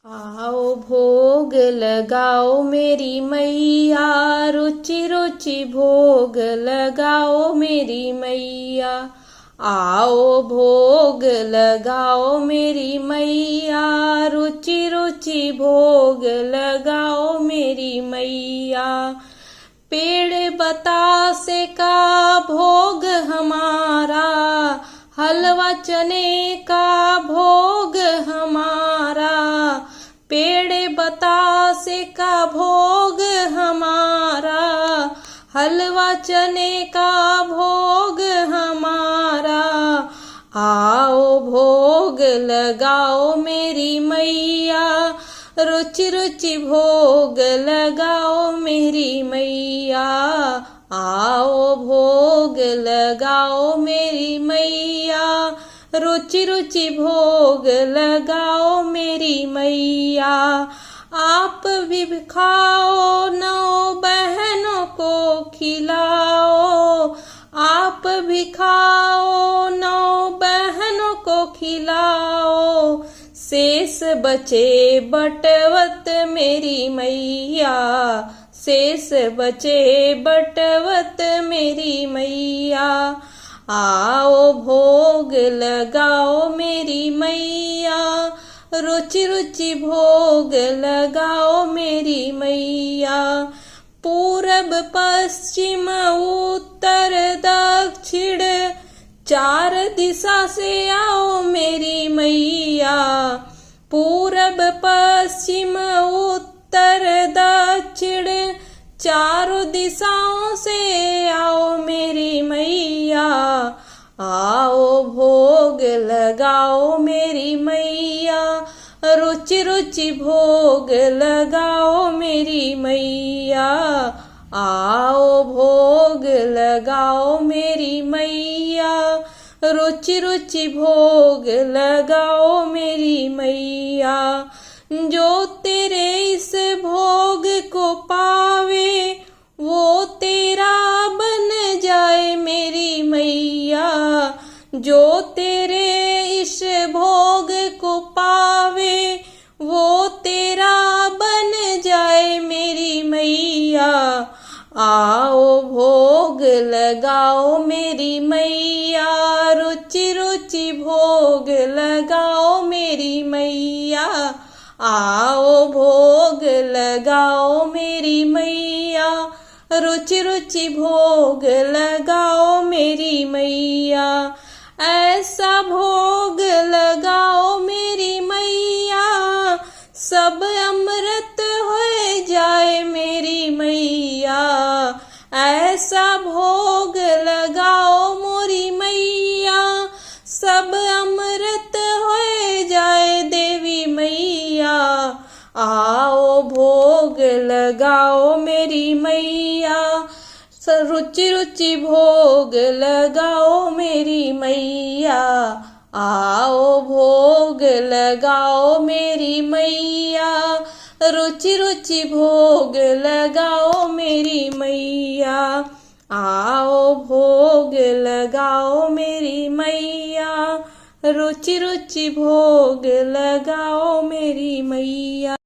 आओ भोग लगाओ मेरी मैया, रुचि रुचि भोग लगाओ मेरी मैया। आओ भोग लगाओ मेरी मैया, रुचि रुचि भोग लगाओ मेरी मैया। पेड़ बतासे का भोग हमारा, हलवा चने का भोग हमारा। पेड़ बतासे का भोग हमारा, हलवा चने का भोग हमारा। आओ भोग लगाओ मेरी मैया, रुचि रुचि भोग लगाओ मेरी मैया। आओ भोग लगाओ मेरी मैया, रुचि रुचि भोग लगाओ मेरी मैया। आप भी खाओ, नौ बहनों को खिलाओ। आप भी खाओ, नौ बहनों को खिलाओ। शेष बचे बटवत मेरी मैया, शेष बचे बटवत मेरी मैया। आओ भोग लगाओ मेरी मैया, रुचि रुचि भोग लगाओ मेरी मैया। पूरब पश्चिम उत्तर दक्षिण, चार दिशा से आओ मेरी मैया। पूरब पश्चिम उत्तर दक्षिण, चारों दिशाओं से आओ मेरी मैया। आओ भोग लगाओ मेरी मैया, रुचि रुचि भोग लगाओ मेरी मैया। आओ भोग लगाओ मेरी मैया, रुचि रुचि भोग लगाओ मेरी मैया। जो तेरे इस भोग को पावे, वो तेरा बन जाए मेरी मैया। जो तेरे इस भोग को पावे, वो तेरा बन जाए मेरी मैया। आओ भोग लगाओ मेरी मैया, रुचि रुचि भोग लगाओ मेरी मैया। आओ भोग लगाओ मेरी मैया, रुचि रुचि भोग लगाओ मेरी मैया। ऐसा भोग लगाओ मेरी मैया, सब अमृत हो जाए मेरी मैया। ऐसा भोग लगाओ मोरी मैया, सब अमृत हो जाए देवी मैया। आओ भोग लगाओ मेरी मैया, रुचि रुचि भोग लगाओ मेरी मैया। आओ भोग लगाओ मेरी मैया, रुचि रुचि भोग लगाओ मेरी मैया। आओ भोग लगाओ मेरी मैया, रुचि रुचि भोग लगाओ मेरी मैया।